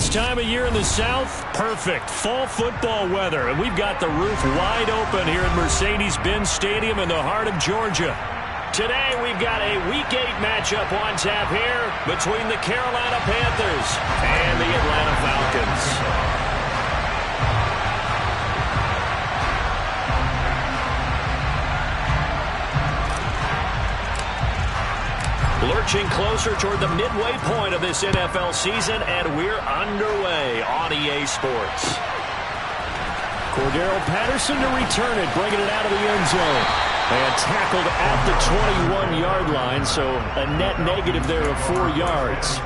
This time of year in the South, perfect. Fall football weather, and we've got the roof wide open here at Mercedes-Benz Stadium in the heart of Georgia. Today, we've got a Week 8 matchup on tap here between the Carolina Panthers and the Atlanta Falcons. Lurching closer toward the midway point of this NFL season, and we're underway on EA Sports. Cordero Patterson to return it, bringing it out of the end zone. And tackled at the 21-yard line, so a net negative there of 4 yards.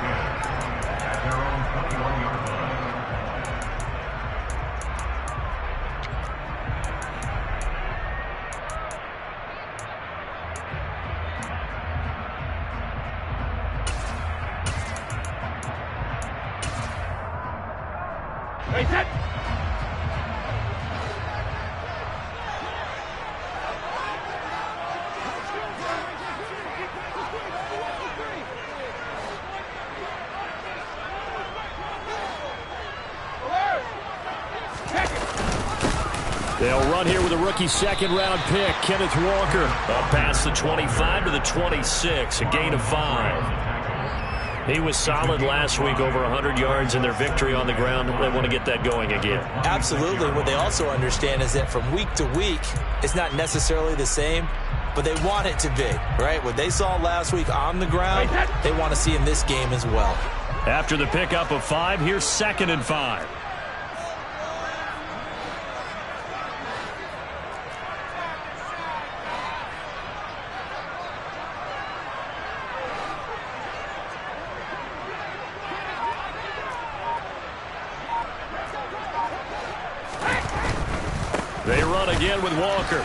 They'll run here with a rookie second-round pick, Kenneth Walker. Up past the 25 to the 26, a gain of 5. He was solid last week, over 100 yards in their victory on the ground. They want to get that going again. Absolutely. What they also understand is that from week to week, it's not necessarily the same, but they want it to be, right? What they saw last week on the ground, they want to see in this game as well. After the pickup of 5, here's 2nd and 5. They run again with Walker.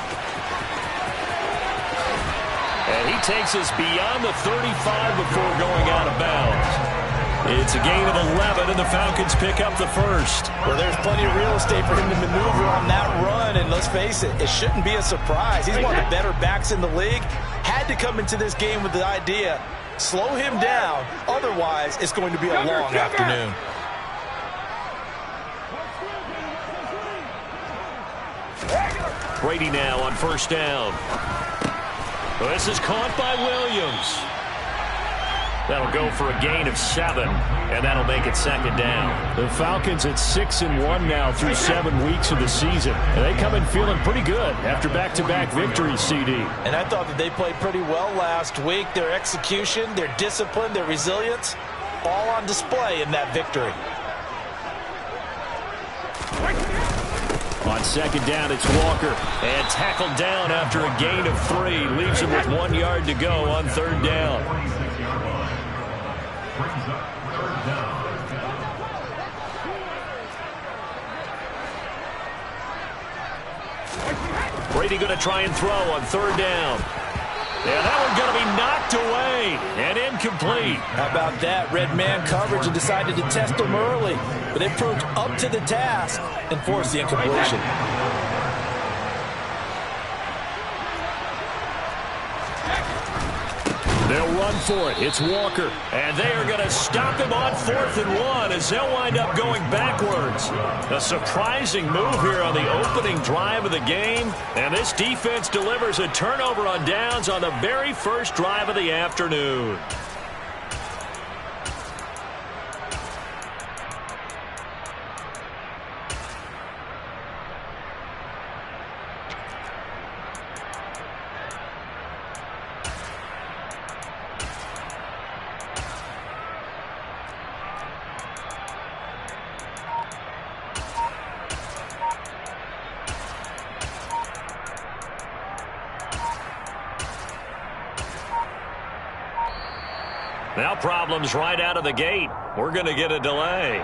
And he takes us beyond the 35 before going out of bounds. It's a gain of 11, and the Falcons pick up the first. Well, there's plenty of real estate for him to maneuver on that run, and let's face it, it shouldn't be a surprise. He's one of the better backs in the league. Had to come into this game with the idea, slow him down, otherwise it's going to be a long afternoon. Brady now on first down. This is caught by Williams. That'll go for a gain of 7, and that'll make it 2nd down. The Falcons at 6-1 now through 7 weeks of the season. And they come in feeling pretty good after back-to-back victories, CD. And I thought that they played pretty well last week. Their execution, their discipline, their resilience, all on display in that victory. On 2nd down, it's Walker. And tackled down after a gain of 3. Leaves him with 1 yard to go on 3rd down. Brady going to try and throw on 3rd down. And that one going to be knocked away and incomplete. How about that? Red man coverage and decided to test him early. But they proved up to the task and forced the incompletion. They'll run for it. It's Walker. And they are going to stop him on 4th and 1 as they'll wind up going backwards. A surprising move here on the opening drive of the game. And this defense delivers a turnover on downs on the very first drive of the afternoon. Now problems right out of the gate. We're going to get a delay.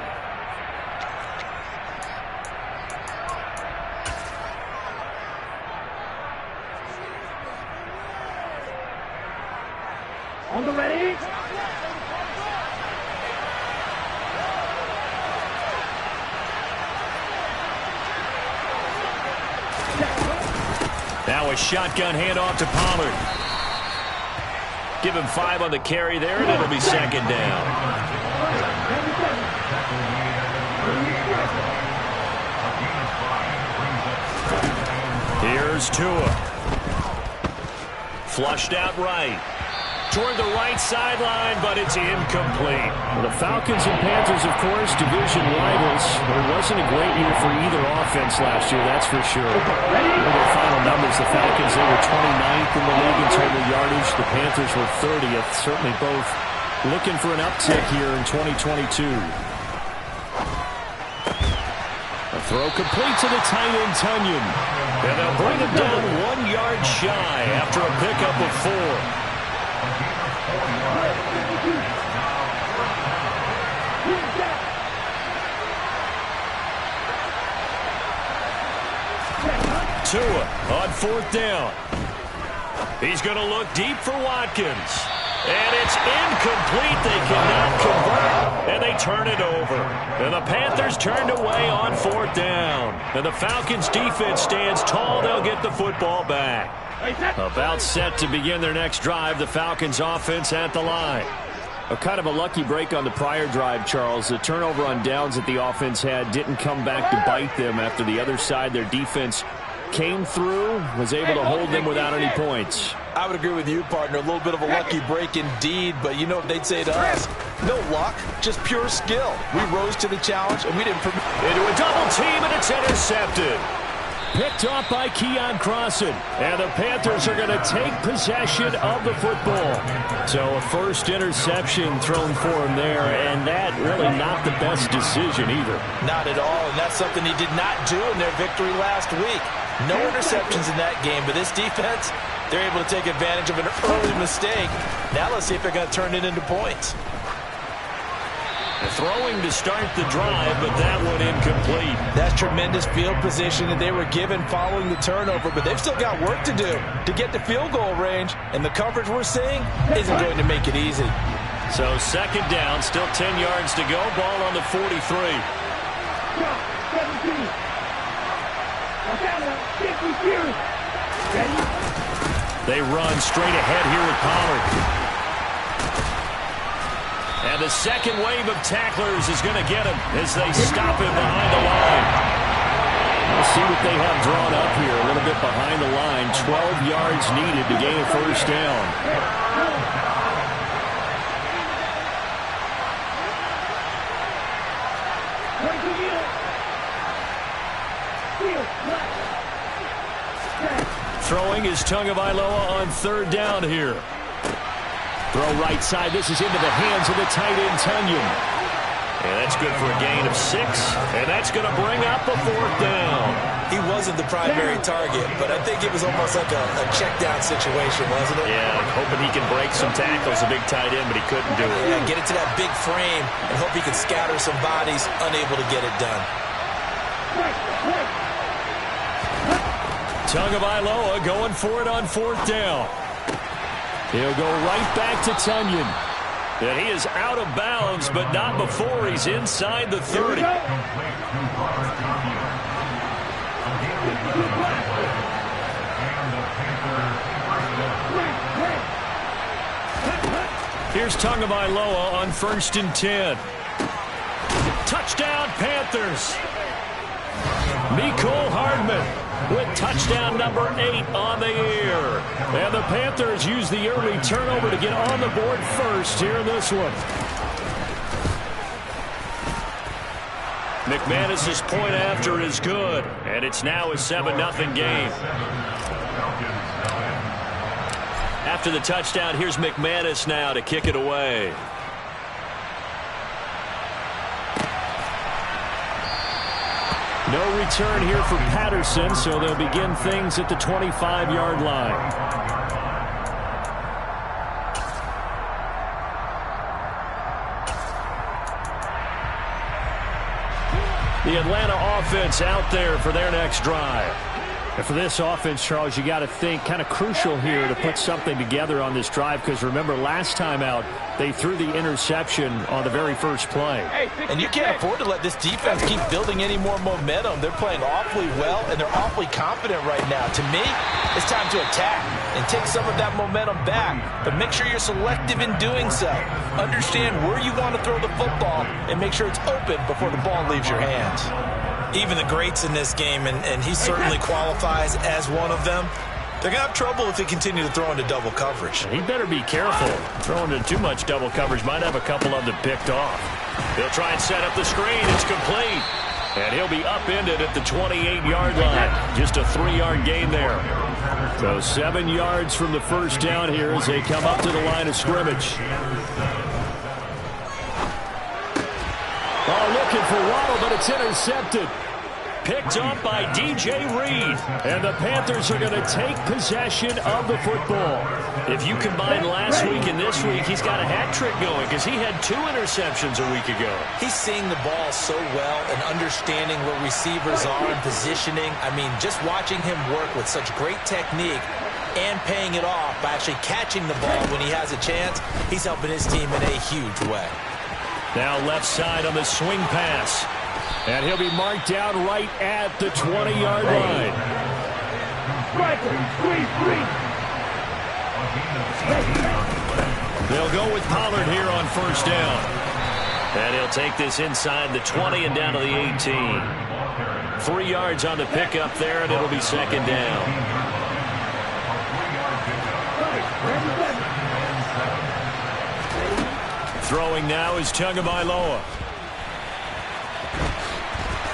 On the ready. Now a shotgun handoff to Pollard. Give him 5 on the carry there, and it'll be 2nd down. Here's Tua. Flushed out right. Toward the right sideline, but it's incomplete. Well, the Falcons and Panthers, of course, division rivals. It wasn't a great year for either offense last year, that's for sure. Look at their final numbers. The Falcons, they were 29th in the league in total yardage. The Panthers were 30th. Certainly both looking for an uptick here in 2022. A throw complete to the tight end, Tonyan. And they'll bring him down 1 yard shy after a pickup of 4. Tua on 4th down. He's going to look deep for Watkins. And it's incomplete. They cannot convert. And they turn it over. And the Panthers turned away on 4th down. And the Falcons defense stands tall. They'll get the football back. About set to begin their next drive. The Falcons offense at the line. A kind of a lucky break on the prior drive, Charles. The turnover on downs that the offense had didn't come back to bite them after the other side. Their defense came through, was able to hold them without any points. I would agree with you, partner. A little bit of a lucky break indeed, but you know what they'd say to us? No luck, just pure skill. We rose to the challenge, and we didn't permit. Into a double team, and it's intercepted. Picked off by Keon Crossan. And the Panthers are going to take possession of the football. So a first interception thrown for him there, and that really not the best decision either. Not at all, and that's something he did not do in their victory last week. No interceptions in that game, but this defense, they're able to take advantage of an early mistake. Now let's see if they're going to turn it into points. Throwing to start the drive, but that one incomplete. That's tremendous field position that they were given following the turnover, but they've still got work to do to get to field goal range, and the coverage we're seeing isn't going to make it easy. So 2nd down, still 10 yards to go, ball on the 43. They run straight ahead here with Pollard. And the second wave of tacklers is going to get him as they stop him behind the line. We'll see what they have drawn up here a little bit behind the line. 12 yards needed to gain a first down. Throwing is Tagovailoa on 3rd down here. Throw right side. This is into the hands of the tight end, Tonyan. And that's good for a gain of 6. And that's going to bring up a 4th down. He wasn't the primary target, but I think it was almost like a check down situation, wasn't it? Yeah, hoping he can break some tackles, a big tight end, but he couldn't do it. Yeah, get it to that big frame and hope he can scatter some bodies, unable to get it done. Tagovailoa going for it on 4th down. He'll go right back to Tonyan. And he is out of bounds, but not before he's inside the 30. Here's Tagovailoa on 1st and 10. Touchdown, Panthers. Mecole Hardman with touchdown number 8 on the year. And the Panthers use the early turnover to get on the board first here in this one. McManus's point after is good, and it's now a 7-0 game. After the touchdown, here's McManus now to kick it away. No return here for Patterson, so they'll begin things at the 25-yard line. The Atlanta offense out there for their next drive. And for this offense, Charles, you got to think kind of crucial here to put something together on this drive, because remember last time out they threw the interception on the very first play. And you can't afford to let this defense keep building any more momentum. They're playing awfully well, and they're awfully confident right now. To me, it's time to attack and take some of that momentum back, but make sure you're selective in doing so. Understand where you want to throw the football and make sure it's open before the ball leaves your hands. Even the greats in this game, and he certainly qualifies as one of them, they're going to have trouble if they continue to throw into double coverage. He better be careful. Throwing into too much double coverage might have a couple of them picked off. He'll try and set up the screen. It's complete. And he'll be upended at the 28-yard line. Just a 3-yard gain there. So 7 yards from the first down here as they come up to the line of scrimmage. Oh, looking for Waddle, but it's intercepted. Picked up by D.J. Reed. And the Panthers are going to take possession of the football. If you combine last week and this week, he's got a hat trick going because he had 2 interceptions a week ago. He's seeing the ball so well and understanding where receivers are and positioning. I mean, just watching him work with such great technique and paying it off by actually catching the ball when he has a chance, he's helping his team in a huge way. Now left side on the swing pass. And he'll be marked down right at the 20-yard line. They'll go with Pollard here on first down. And he'll take this inside the 20 and down to the 18. 3 yards on the pickup there, and it'll be second down. Throwing now is Tagovailoa.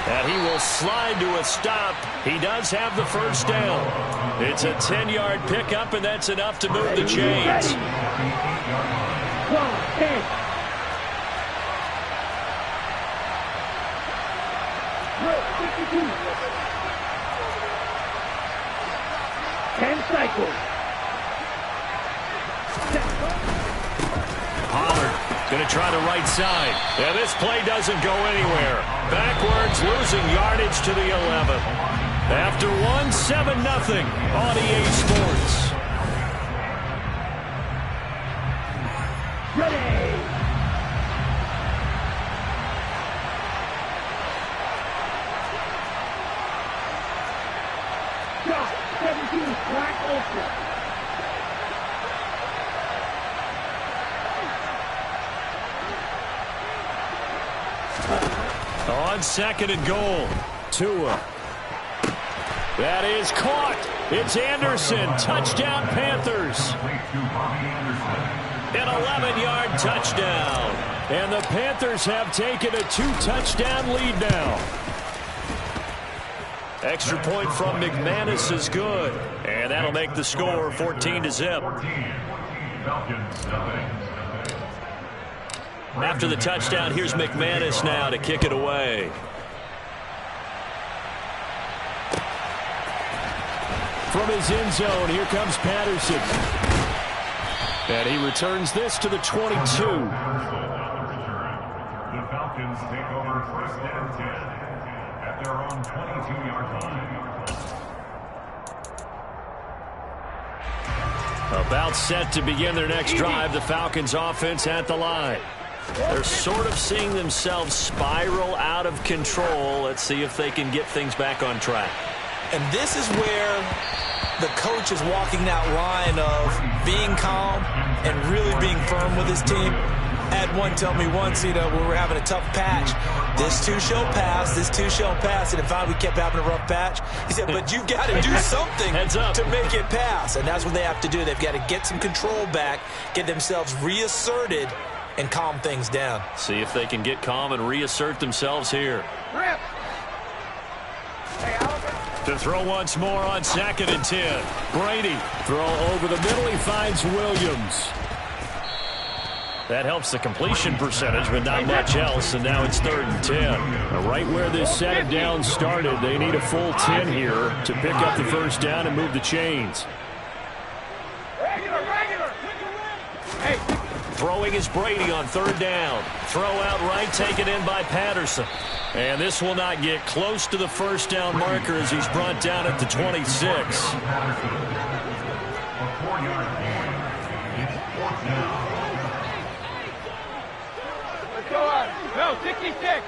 And he will slide to a stop. He does have the first down. It's a 10-yard pickup, and that's enough to move the chains. Pollard going to try the right side. And this play doesn't go anywhere. Backwards, losing yardage to the 11. After 7-0 on EA Sports. On second and goal, Tua. That is caught. It's Anderson. Touchdown, Panthers. An 11-yard touchdown. And the Panthers have taken a 2-touchdown lead now. Extra point from McManus is good. And that'll make the score 14-0. After the touchdown, here's McManus now to kick it away. From his end zone, here comes Patterson. And he returns this to the 22. The Falcons take over first and 10 at their own 22-yard line. About set to begin their next drive, the Falcons offense at the line. They're sort of seeing themselves spiral out of control. Let's see if they can get things back on track. And this is where the coach is walking that line of being calm and really being firm with his team. Had one tell me once, we were having a tough patch. This too shall pass, this too shall pass. And in fact, we kept having a rough patch. He said, but you've got to do something to make it pass. And that's what they have to do. They've got to get some control back, get themselves reasserted, and calm things down. See if they can get calm and reassert themselves here. To throw once more on second and 10. Brady, throw over the middle. He finds Williams. That helps the completion percentage, but not much else, and now it's 3rd and 10. Right where this second down started, they need a full 10 here to pick up the first down and move the chains. Throwing is Brady on 3rd down. Throw out right, taken in by Patterson. And this will not get close to the first down marker as he's brought down at the 26. No, 66.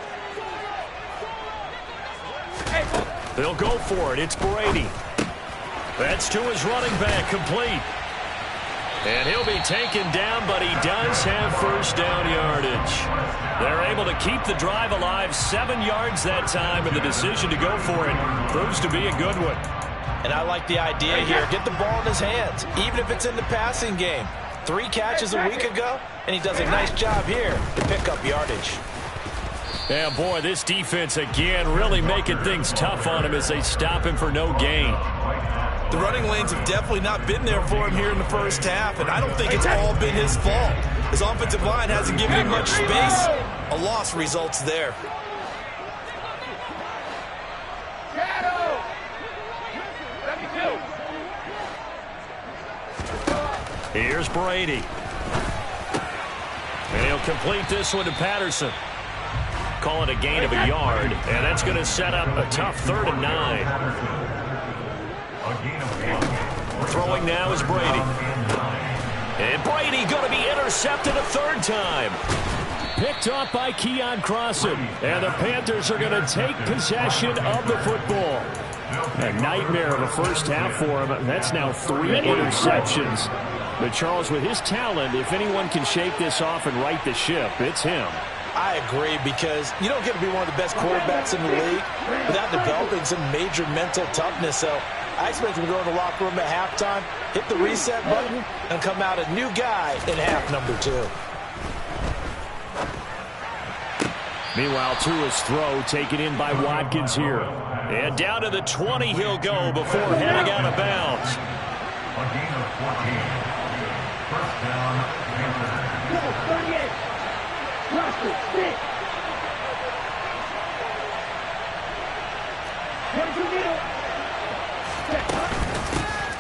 They'll go for it. It's Brady. That's to his running back, complete. And he'll be taken down, but he does have first down yardage. They're able to keep the drive alive, 7 yards that time, and the decision to go for it proves to be a good one. And I like the idea here. Get the ball in his hands, even if it's in the passing game. 3 catches a week ago, and he does a nice job here to pick up yardage. Yeah, boy, this defense again really making things tough on him as they stop him for no gain. The running lanes have definitely not been there for him here in the first half, and I don't think it's all been his fault. His offensive line hasn't given him much space. A loss results there. Here's Brady. And he'll complete this one to Patterson. Call it a gain of a yard, and that's going to set up a tough 3rd and 9. Throwing now is Brady. And Brady going to be intercepted a 3rd time. Picked off by Keon Crossan. And the Panthers are going to take possession of the football. A nightmare of a first half for him. That's now 3 interceptions. But Charles, with his talent, if anyone can shake this off and right the ship, it's him. I agree, because you don't get to be one of the best quarterbacks in the league without developing some major mental toughness. So I expect him to go in the locker room at halftime, hit the reset button, and come out a new guy in half number 2. Meanwhile, Tua's throw taken in by Watkins here. And down to the 20 he'll go before heading out of bounds. A gain of 14. First down, Panthers.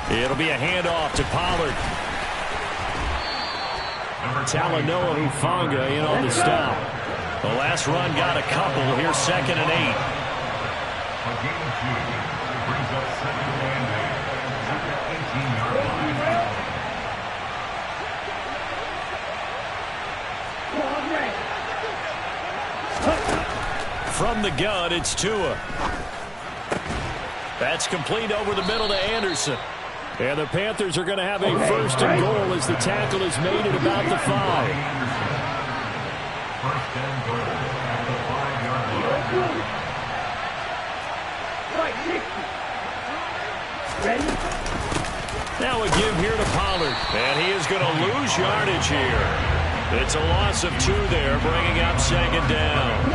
It'll be a handoff to Pollard. Talanoa Hufanga in on the stop. The last run got a couple. Here's 2nd and 8. A gain of 2 brings up 2nd and 8 at the 18-yard line. From the gun, it's Tua. That's complete over the middle to Anderson. And the Panthers are going to have a 1st and goal as the tackle is made at about the 5. First and goal at the 5-yard line. Now a give here to Pollard. And he is going to lose yardage here. It's a loss of 2 there, bringing up 2nd down.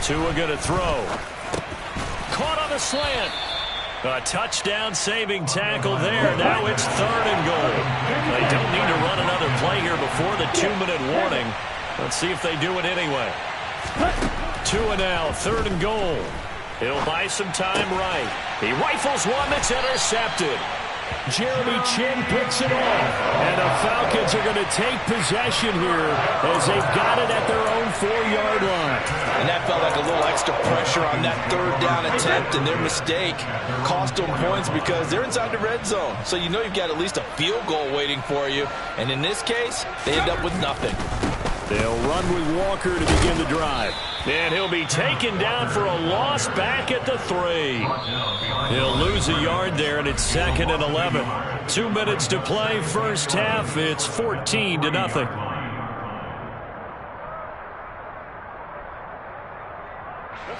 Tua going to throw. Caught on the slant. A touchdown-saving tackle there. Now it's 3rd and goal. They don't need to run another play here before the 2-minute warning. Let's see if they do it anyway. Tua now, 3rd and goal. He'll buy some time right. He rifles one that's intercepted. Jeremy Chinn picks it off. And the Falcons are going to take possession here as they've got it at their own 4-yard line. And that felt like a little extra pressure on that 3rd down attempt, and their mistake cost them points because they're inside the red zone. So you know you've got at least a field goal waiting for you. And in this case, they end up with nothing. They'll run with Walker to begin the drive. And he'll be taken down for a loss back at the 3. He'll lose a yard there, and it's 2nd and 11. 2 minutes to play, first half. It's 14-0.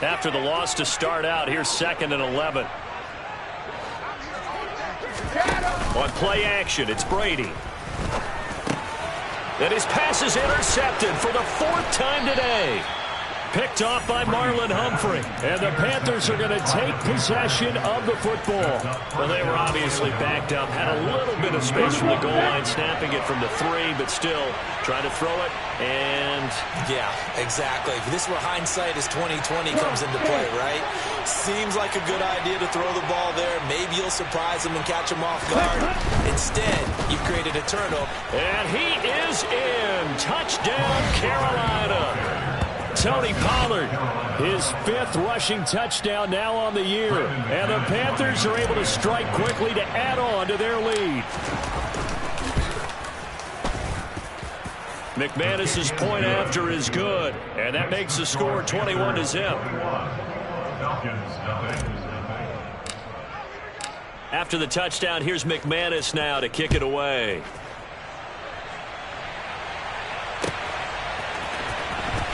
After the loss to start out, here's 2nd and 11. On play action, it's Brady. And his pass is intercepted for the 4th time today. Picked off by Marlon Humphrey. And the Panthers are going to take possession of the football. Well, they were obviously backed up. Had a little bit of space from the goal line, snapping it from the 3, but still trying to throw it. And yeah, exactly. This is where hindsight is 20/20 comes into play, right? Seems like a good idea to throw the ball there. Maybe you'll surprise him and catch him off guard. Instead, you've created a turnover. And he is in. Touchdown, Carolina. Tony Pollard, his 5th rushing touchdown now on the year. And the Panthers are able to strike quickly to add on to their lead. McManus's point after is good, and that makes the score 21-0. After the touchdown, here's McManus now to kick it away.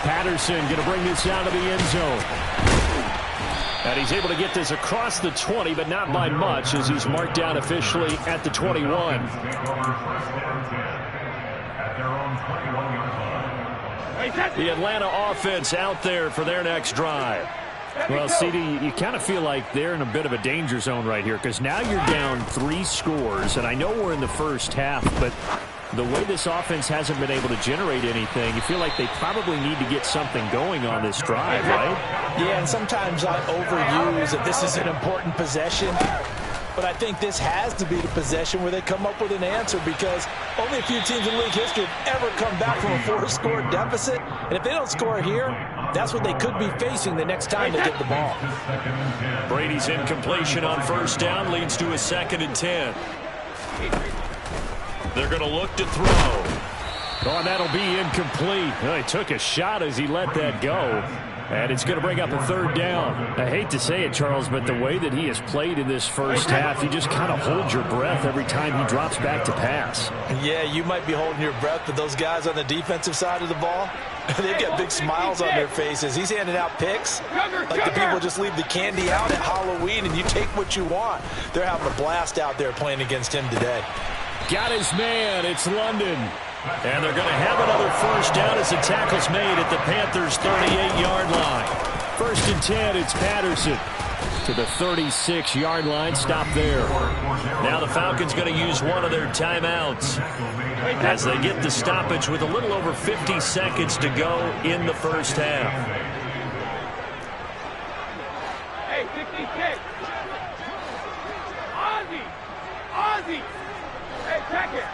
Patterson going to bring this down to the end zone. And he's able to get this across the 20, but not by much, as he's marked down officially at the 21. The Atlanta offense out there for their next drive. Well, CD, you kind of feel like they're in a bit of a danger zone right here, because now you're down 3 scores, and I know we're in the first half, but the way this offense hasn't been able to generate anything, you feel like they probably need to get something going on this drive, right? Yeah, and sometimes I overuse that this is an important possession. But I think this has to be the possession where they come up with an answer, because only a few teams in league history have ever come back from a 4-score deficit. And if they don't score here, that's what they could be facing the next time they get the ball. Brady's incompletion on first down leads to a 2nd and 10. They're going to look to throw. Oh, and that'll be incomplete. Well, he took a shot as he let that go. And it's going to bring up a 3rd down. I hate to say it, Charles, but the way that he has played in this first half, you just kind of hold your breath every time he drops back to pass. Yeah, you might be holding your breath, but those guys on the defensive side of the ball, they've got big smiles on their faces. He's handing out picks like the people just leave the candy out at Halloween and you take what you want. They're having a blast out there playing against him today. Got his man. It's London. And they're going to have another first down as the tackle's made at the Panthers' 38-yard line. 1st and 10, it's Patterson to the 36-yard line. Stop there. Now the Falcons going to use one of their timeouts as they get the stoppage with a little over 50 seconds to go in the first half. Hey, 56. Ozzie. Hey, check it.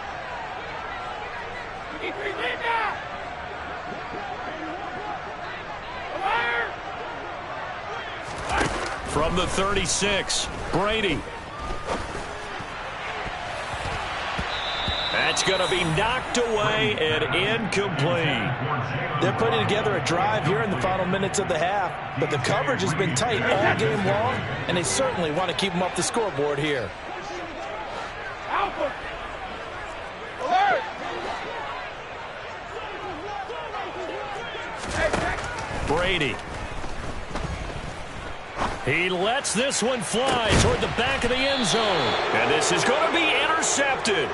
From the 36, Brady. That's going to be knocked away and incomplete. They're putting together a drive here in the final minutes of the half, but the coverage has been tight all game long, and they certainly want to keep them up the scoreboard here. Alpha. Alert. Brady. He lets this one fly toward the back of the end zone. And this is going to be intercepted.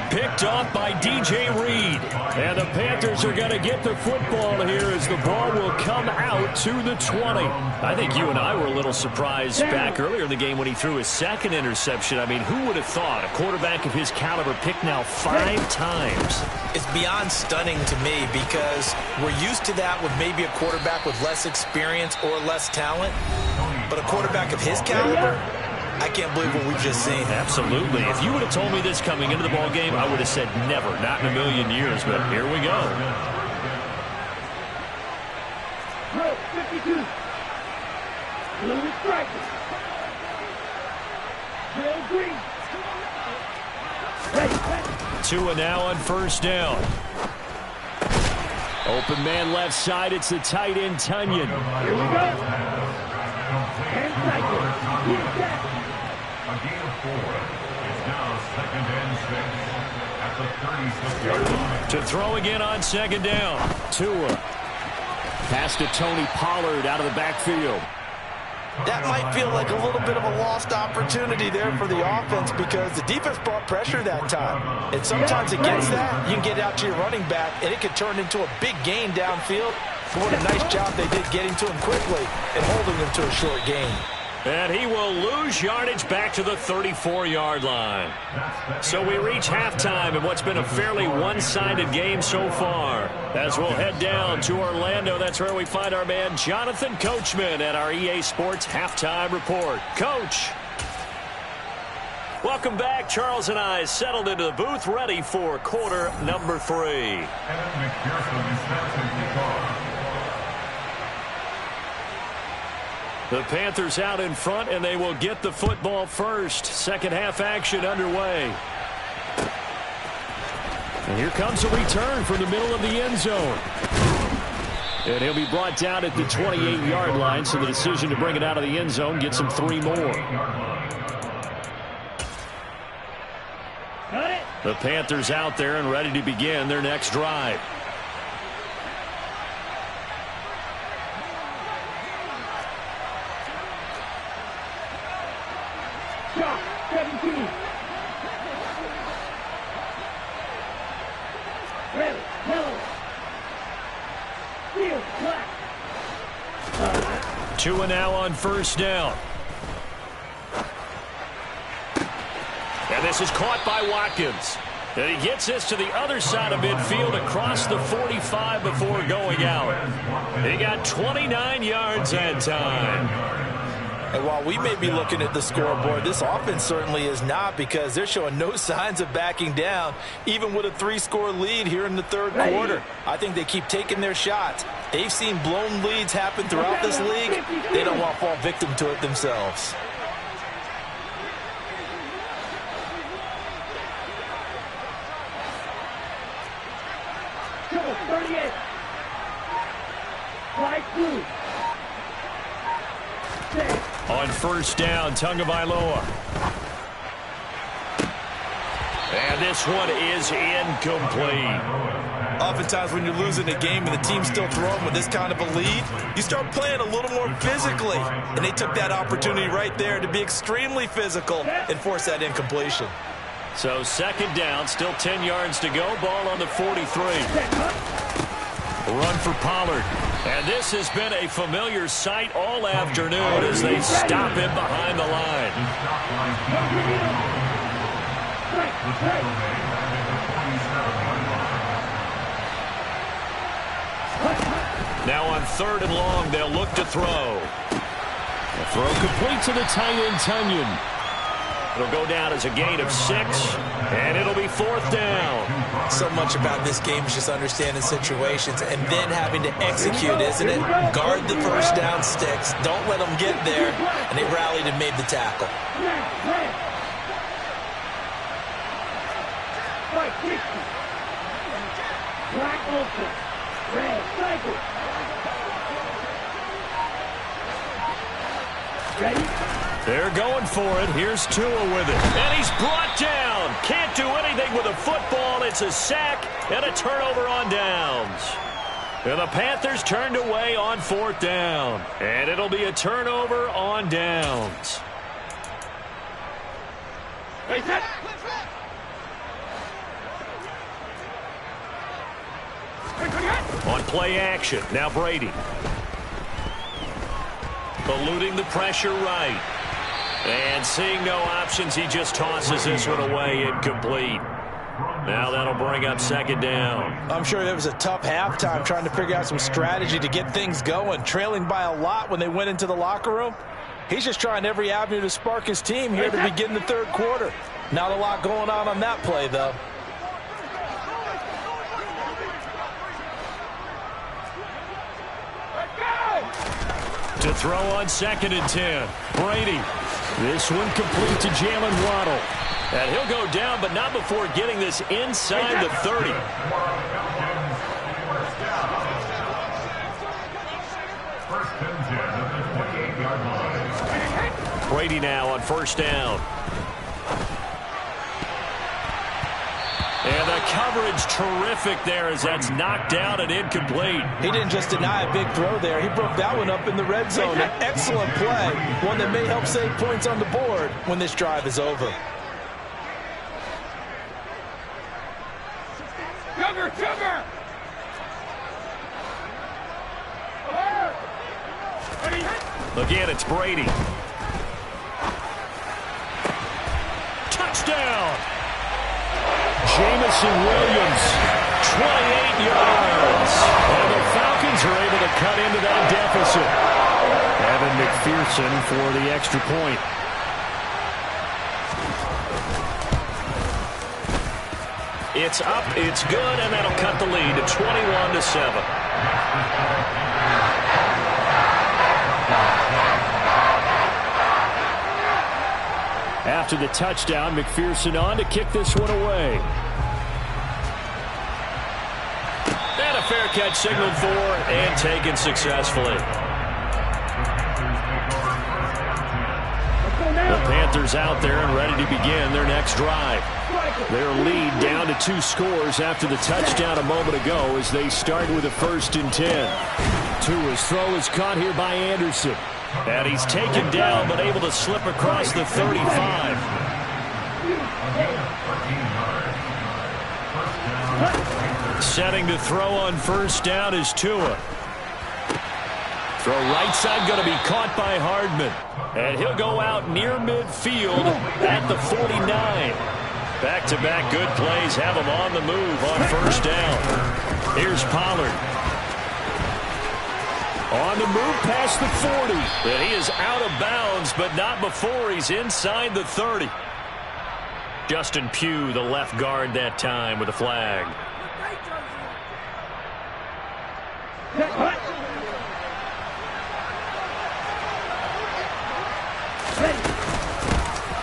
Picked off by DJ Reed. And the Panthers are going to get the football here as the ball will come out to the 20. I think you and I were a little surprised back earlier in the game when he threw his 2nd interception. I mean, who would have thought a quarterback of his caliber picked now 5 times? It's beyond stunning to me, because we're used to that with maybe a quarterback with less experience or less talent. But a quarterback of his caliber, I can't believe what we've just seen. Absolutely. If you would have told me this coming into the ball game, I would have said never, not in a million years. But here we go. 52. Blue strike. Green. Tua now on first down. Open man left side. It's the tight end, Tunyon. Here we go. And cycle. A gain of 4. It's now 2nd and 6 at the 36-yard line. To throw again on 2nd down. Tua. Pass to Tony Pollard out of the backfield. That might feel like a little bit of a lost opportunity there for the offense, because the defense brought pressure that time. And sometimes against that, you can get out to your running back, and it could turn into a big gain downfield. But what a nice job they did getting to him quickly and holding him to a short gain. And he will lose yardage back to the 34-yard line. So we reach halftime in what's been a fairly one-sided game so far. As we'll head down to Orlando, that's where we find our man Jonathan Coachman at our EA Sports Halftime Report. Coach. Welcome back. Charles and I settled into the booth, ready for quarter number 3. Adam McPherson is snapping the call. The Panthers out in front, and they will get the football first. Second half action underway. And here comes a return from the middle of the end zone. And he'll be brought down at the 28-yard line, so the decision to bring it out of the end zone gets him 3 more. The Panthers out there and ready to begin their next drive. Shot 17. Red, yellow. Field, black. 2 and now on first down. And this is caught by Watkins. And he gets this to the other side of midfield across the 45 before going out. He got 29 yards that time. And while we may be looking at the scoreboard, this offense certainly is not, because they're showing no signs of backing down, even with a 3-score lead here in the third quarter. I think they keep taking their shots. They've seen blown leads happen throughout this league. They don't want to fall victim to it themselves. Triple 38. Flag blue. On first down, Tagovailoa. And this one is incomplete. Oftentimes when you're losing a game and the team's still throwing with this kind of a lead, you start playing a little more physically. And they took that opportunity right there to be extremely physical and force that incompletion. So second down, still 10 yards to go. Ball on the 43. Run for Pollard. And this has been a familiar sight all afternoon as they stop him behind the line. Now on 3rd and long, they'll look to throw. The throw complete to the tight end, Tunyon. It'll go down as a gain of 6, and it'll be 4th down. So much about this game is just understanding situations and then having to execute, isn't it? Guard the first down sticks. Don't let them get there. And they rallied and made the tackle. Black ultra. Red cycle. Ready? They're going for it. Here's Tua with it. And he's brought down. Can't do anything with a football. It's a sack and a turnover on downs. And the Panthers turned away on 4th down. And it'll be a turnover on downs. Hey, set. On play action. Now Brady. Eluding the pressure right. And seeing no options, he just tosses this one away, incomplete. Now that'll bring up 2nd down. I'm sure it was a tough halftime trying to figure out some strategy to get things going, trailing by a lot when they went into the locker room. He's just trying every avenue to spark his team here to begin the 3rd quarter. Not a lot going on that play, though. To throw on 2nd and 10. Brady. This one complete to Jalen Waddle. And he'll go down, but not before getting this inside the 30. Brady now on first down. And the coverage terrific there as that's knocked down and incomplete. He didn't just deny a big throw there. He broke that one up in the red zone. An excellent play, one that may help save points on the board when this drive is over. Sugar! Again, it's Brady. Touchdown! Jameson Williams, 28 yards. And the Falcons are able to cut into that deficit. Evan McPherson for the extra point. It's up, it's good, and that'll cut the lead to 21-7. After the touchdown, McPherson on to kick this one away. catch signaled for and taken successfully. The Panthers out there and ready to begin their next drive. Their lead down to 2 scores after the touchdown a moment ago as they start with a 1st and 10. Tua's throw is caught here by Anderson. And he's taken down but able to slip across the 35. Setting to throw on 1st down is Tua. Throw right side going to be caught by Hardman. And he'll go out near midfield at the 49. Back-to-back good plays have him on the move on 1st down. Here's Pollard. On the move past the 40. And he is out of bounds, but not before he's inside the 30. Justin Pugh, the left guard that time with a flag.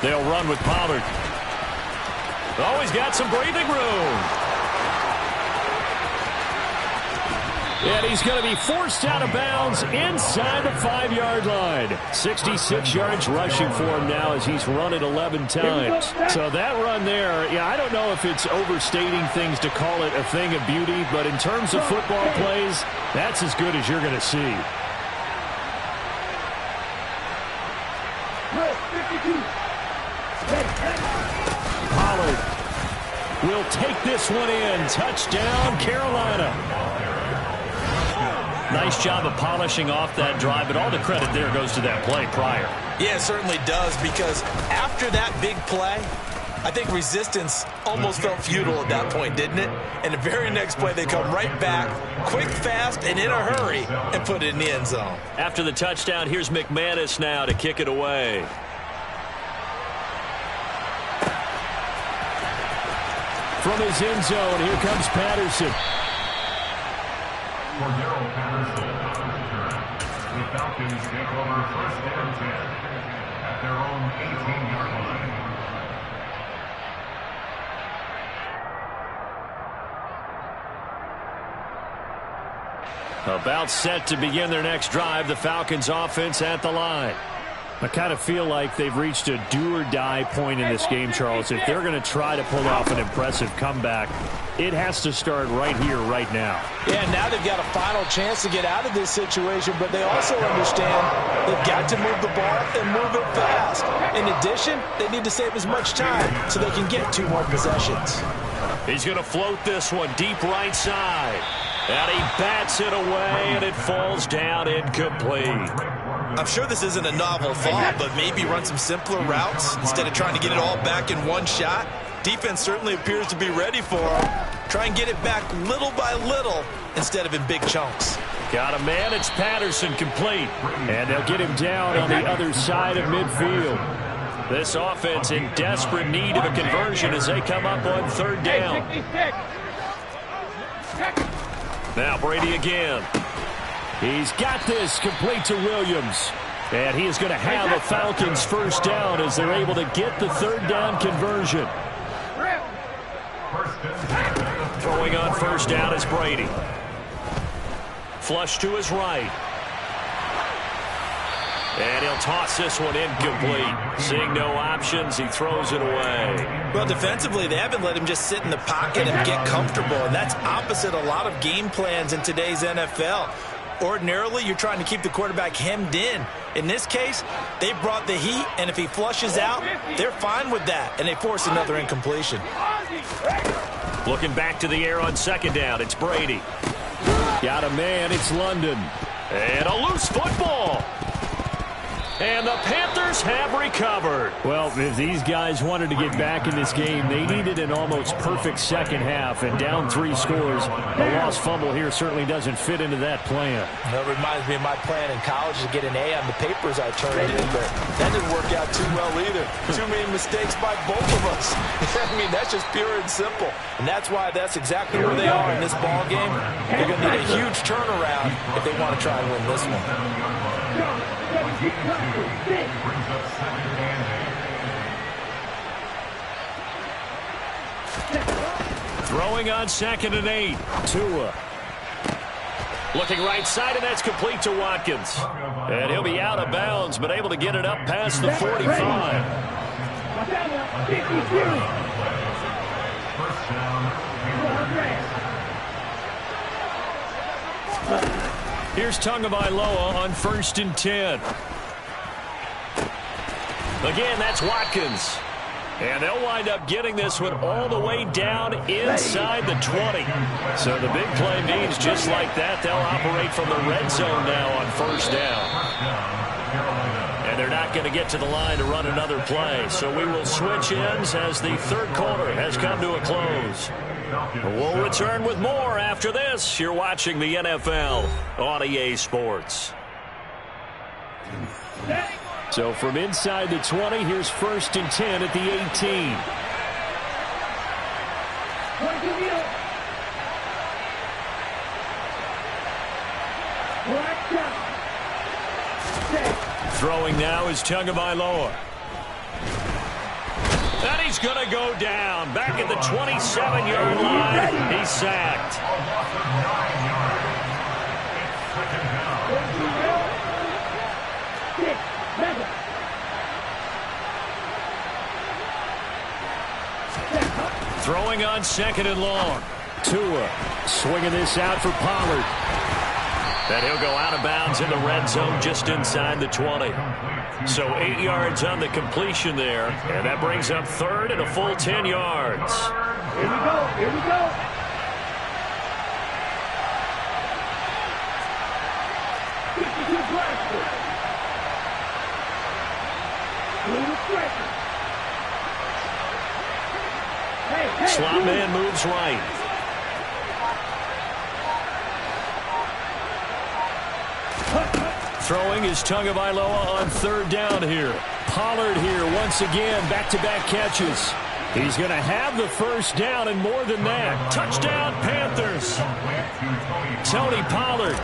They'll run with Pollard. Oh, he's got some breathing room. And he's going to be forced out of bounds inside the 5-yard line. 66 yards rushing for him now as he's run it 11 times. So that run there, yeah, I don't know if it's overstating things to call it a thing of beauty, but in terms of football plays, that's as good as you're going to see. Pollard will take this one in. Touchdown, Carolina. Nice job of polishing off that drive, but all the credit there goes to that play prior. Yeah, it certainly does, because after that big play, I think resistance almost felt futile at that point, didn't it? And the very next play, they come right back, quick, fast, and in a hurry, and put it in the end zone. After the touchdown, here's McManus now to kick it away. From his end zone, here comes Patterson. Cordero Patterson on the return. The Falcons take over 1st and 10 at their own 18-yard line. About set to begin their next drive, the Falcons offense at the line. I kind of feel like they've reached a do-or-die point in this game, Charles. If they're going to try to pull off an impressive comeback, it has to start right here, right now. Yeah, now they've got a final chance to get out of this situation, but they also understand they've got to move the ball and move it fast. In addition, they need to save as much time so they can get 2 more possessions. He's going to float this one deep right side. And he bats it away, and it falls down incomplete. I'm sure this isn't a novel thought, but maybe run some simpler routes instead of trying to get it all back in one shot. Defense certainly appears to be ready for him. Try and get it back little by little instead of in big chunks. Got a man. It's Patterson complete. And they'll get him down on the other side of midfield. This offense in desperate need of a conversion as they come up on 3rd down. Now Brady again. He's got this complete to Williams. And he is going to have a Falcons 1st down as they're able to get the 3rd down conversion. Throwing on 1st down is Brady. Flush to his right. And he'll toss this one incomplete. Seeing no options, he throws it away. Well, defensively, they haven't let him just sit in the pocket and get comfortable, and that's opposite a lot of game plans in today's NFL. Ordinarily, you're trying to keep the quarterback hemmed in. In this case, they brought the heat, and if he flushes out, they're fine with that, and they force another incompletion. Looking back to the air on 2nd down, it's Brady. Got a man, it's London. And a loose football. And the Panthers have recovered. Well, if these guys wanted to get back in this game, they needed an almost perfect second half. And down 3 scores, a lost fumble here certainly doesn't fit into that plan. That reminds me of my plan in college to get an A on the papers I turned in, but that didn't work out too well either. Too many mistakes by both of us. I mean, that's just pure and simple. And that's why that's exactly where they are in this ball game. They're going to need a huge turnaround if they want to try and win this one. Throwing on 2nd and 8. Tua. Looking right side, and that's complete to Watkins. And he'll be out of bounds, but able to get it up past the 45. Here's Tagovailoa on 1st and 10. Again, that's Watkins. And they'll wind up getting this one all the way down inside the 20. So the big play means just like that, they'll operate from the red zone now on 1st down. And they're not going to get to the line to run another play. So we will switch ends as the 3rd quarter has come to a close. We'll return with more after this. You're watching the NFL on EA Sports. So from inside the 20, here's 1st and 10 at the 18. Throwing now is Tagovailoa. And he's going to go down. Back at the 27-yard line. He's sacked. Throwing on 2nd and long. Tua swinging this out for Pollard. And he'll go out of bounds in the red zone just inside the 20. So 8 yards on the completion there. And that brings up 3rd and a full 10 yards. Here we go. Here we go. Slot man moves right. Throwing is Tagovailoa on 3rd down here. Pollard here once again, back-to-back catches. He's going to have the 1st down and more than that. Touchdown, Panthers. Tony Pollard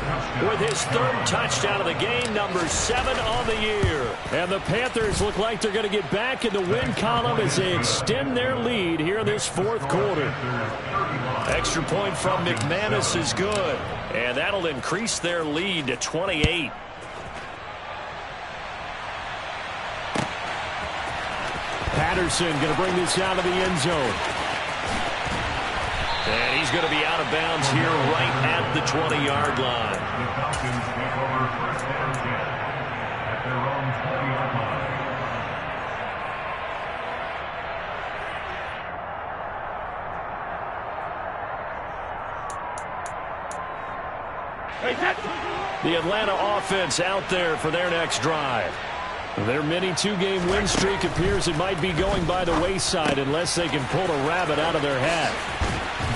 with his 3rd touchdown of the game, number 7 on the year. And the Panthers look like they're going to get back in the win column as they extend their lead here in this 4th quarter. Extra point from McManus is good. And that'll increase their lead to 28. Patterson going to bring this out of the end zone. And he's going to be out of bounds here right at the 20-yard line. The Falcons take over 1st and 10 at their own 20-yard line. The Atlanta offense out there for their next drive. Their mini 2-game win streak appears it might be going by the wayside unless they can pull a rabbit out of their hat.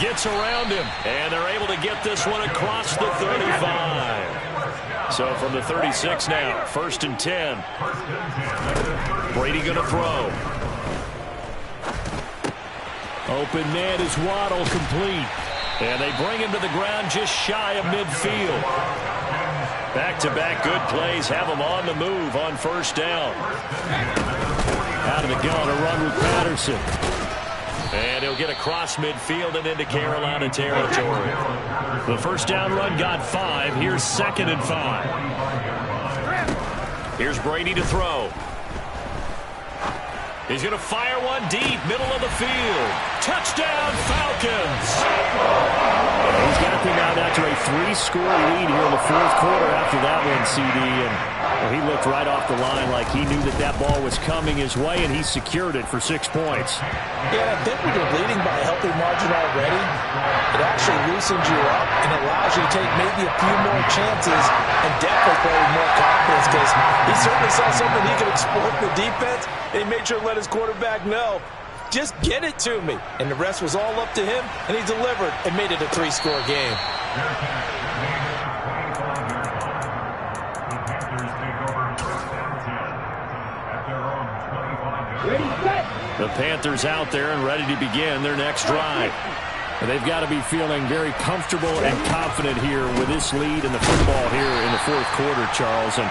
Gets around him, and they're able to get this one across the 35. So from the 36 now, 1st and 10. Brady going to throw. Open man is Waddle, complete. And they bring him to the ground just shy of midfield. Back-to-back good plays have him on the move on 1st down. Out of the gun, a run with Patterson. And he'll get across midfield and into Carolina territory. The 1st down run got 5. Here's 2nd and 5. Here's Brady to throw. He's going to fire one deep, middle of the field. Touchdown, Falcons! He's got them out after a 3-score lead here in the 4th quarter after that one, CD. And he looked right off the line like he knew that ball was coming his way, and he secured it for 6 points. Yeah, I think when you're leading by a healthy margin already, it actually loosens you up and allows you to take maybe a few more chances and definitely play with more confidence, because he certainly saw something he could exploit in the defense, and he made sure to let his quarterback know, just get it to me. And the rest was all up to him, and he delivered and made it a 3-score game. The Panthers out there and ready to begin their next drive. They've got to be feeling very comfortable and confident here with this lead in the football here in the 4th quarter, Charles. And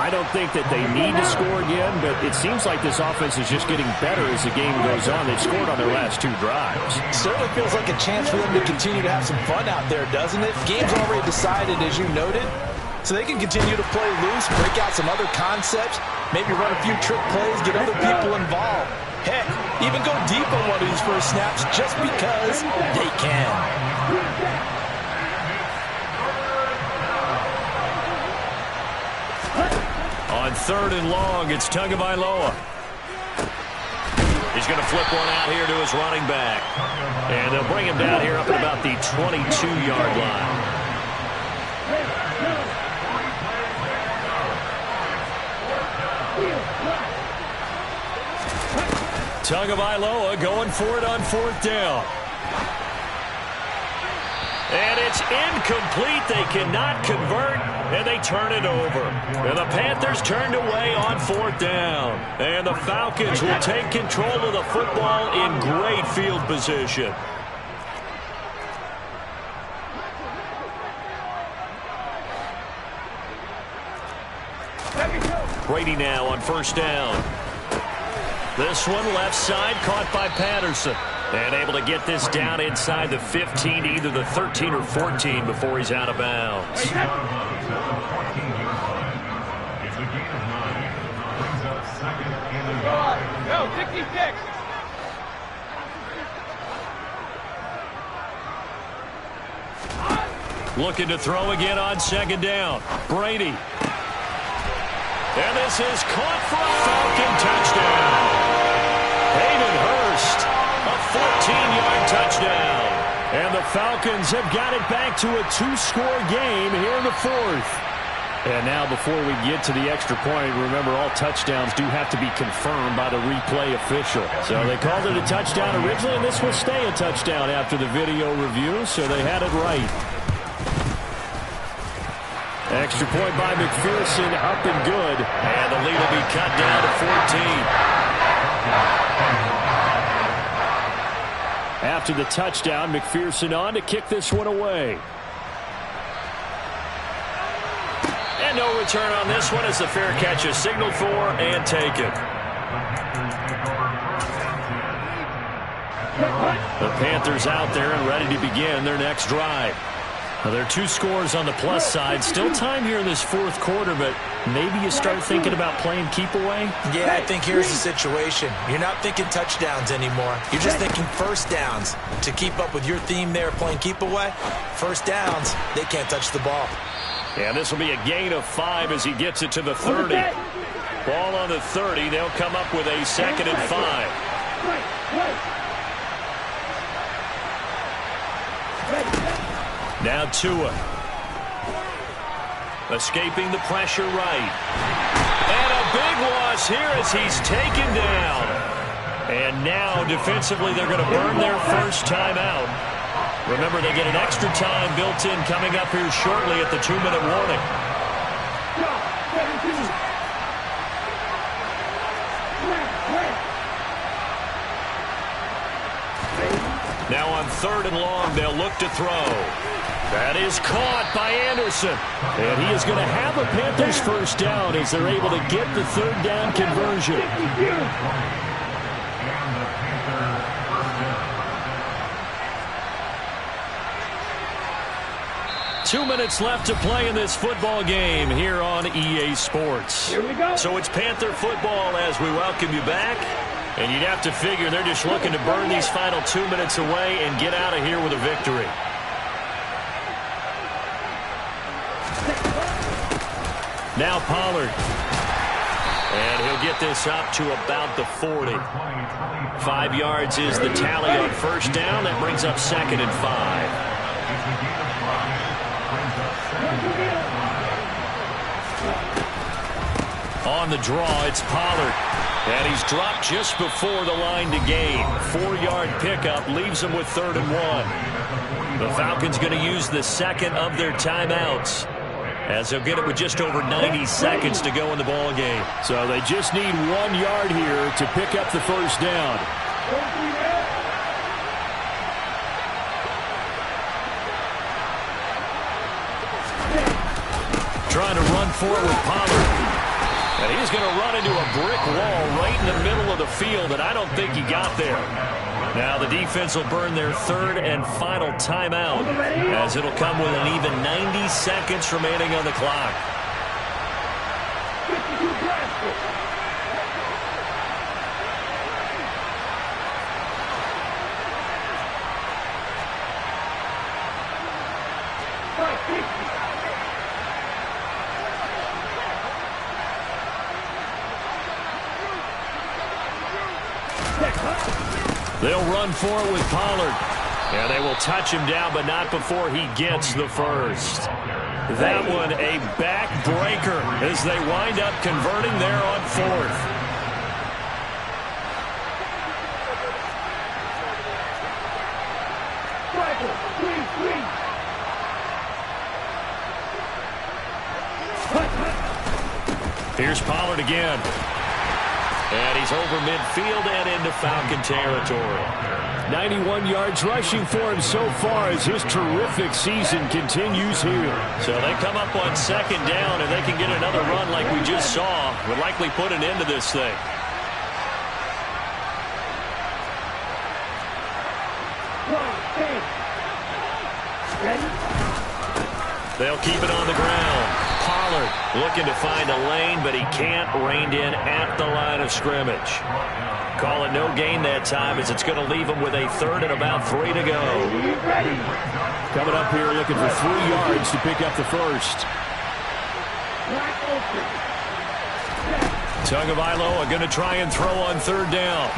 I don't think that they need to score again, but it seems like this offense is just getting better as the game goes on. They've scored on their last 2 drives. Certainly feels like a chance for them to continue to have some fun out there, doesn't it? Game's already decided, as you noted, so they can continue to play loose, break out some other concepts, maybe run a few trick plays, get other people involved. Heck, even go deep on one of these first snaps just because they can. On 3rd and long, it's Tagovailoa. He's going to flip one out here to his running back. And they'll bring him down here up at about the 22-yard line. Tagovailoa going for it on 4th down. And it's incomplete. They cannot convert, and they turn it over. And the Panthers turned away on 4th down. And the Falcons will take control of the football in great field position. Brady now on 1st down. This one left side caught by Patterson. And able to get this down inside the 15, either the 13 or 14 before he's out of bounds. It's a gain of 9. Brings up 2nd and 9. Go, 66. Looking to throw again on 2nd down. Brady. And this is caught for a Falcon touchdown. Hayden Hurst, a 14-yard touchdown. And the Falcons have got it back to a 2-score game here in the 4th. And now before we get to the extra point, remember all touchdowns do have to be confirmed by the replay official. So they called it a touchdown originally, and this will stay a touchdown after the video review, so they had it right. Extra point by McPherson, up and good. And the lead will be cut down to 14. After the touchdown, McPherson on to kick this one away. And no return on this one as the fair catch is signaled for and taken. The Panthers out there and ready to begin their next drive. Now, there are 2 scores on the plus side. Still time here in this 4th quarter, but maybe you start thinking about playing keep away? Yeah, I think here's the situation. You're not thinking touchdowns anymore. You're just thinking first downs. To keep up with your theme there, playing keep away, first downs, they can't touch the ball. And this will be a gain of 5 as he gets it to the 30. Ball on the 30. They'll come up with a 2nd and 5. Now Tua. Escaping the pressure right. And a big loss here as he's taken down. And now defensively they're going to burn their first timeout. Remember, they get an extra time built in coming up here shortly at the 2-minute warning. Now on 3rd and long, they'll look to throw. That is caught by Anderson. And he is going to have a Panthers first down as they're able to get the 3rd down conversion. 2 minutes left to play in this football game here on EA Sports. Here we go. So it's Panther football as we welcome you back. And you'd have to figure they're just looking to burn these final 2 minutes away and get out of here with a victory. Now Pollard. And he'll get this up to about the 40. 5 yards is the tally on first down. That brings up 2nd and 5. On the draw, it's Pollard. And he's dropped just before the line to gain. 4-yard pickup leaves him with 3rd and 1. The Falcons going to use the 2nd of their timeouts, as they'll get it with just over 90 seconds to go in the ball game. So they just need 1 yard here to pick up the first down. Trying to run for it with Pollard. And he's going to run into a brick wall right in the middle of the field, and I don't think he got there. Now the defense will burn their third and final timeout, as it'll come with an even 90 seconds remaining on the clock. They'll run for it with Pollard. And they will touch him down, but not before he gets the first. That one a backbreaker as they wind up converting there on fourth. Here's Pollard again. And he's over midfield and into Falcon territory. 91 yards rushing for him so far as his terrific season continues here. So they come up on second down, and they can get another run like we just saw. Would likely put an end to this thing. They'll keep it on the ground. Pollard looking to find a lane, but he can't. Reined in at the line of scrimmage. Call it no gain that time, as it's going to leave him with a third and about 3 to go. Coming up here looking for 3 yards to pick up the first. Tagovailoa going to try and throw on third down.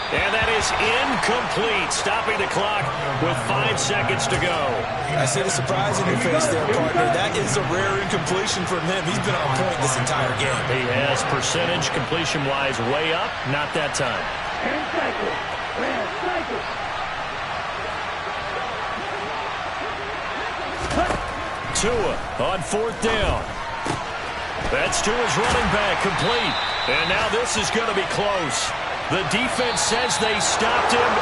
And that is incomplete, stopping the clock with 5 seconds to go. I see the surprise in your face there, partner. That is a rare incompletion from him. He's been on point this entire game. He has percentage completion-wise way up, not that time. Tua on fourth down. That's Tua's running back, complete. And now this is going to be close. The defense says they stopped him,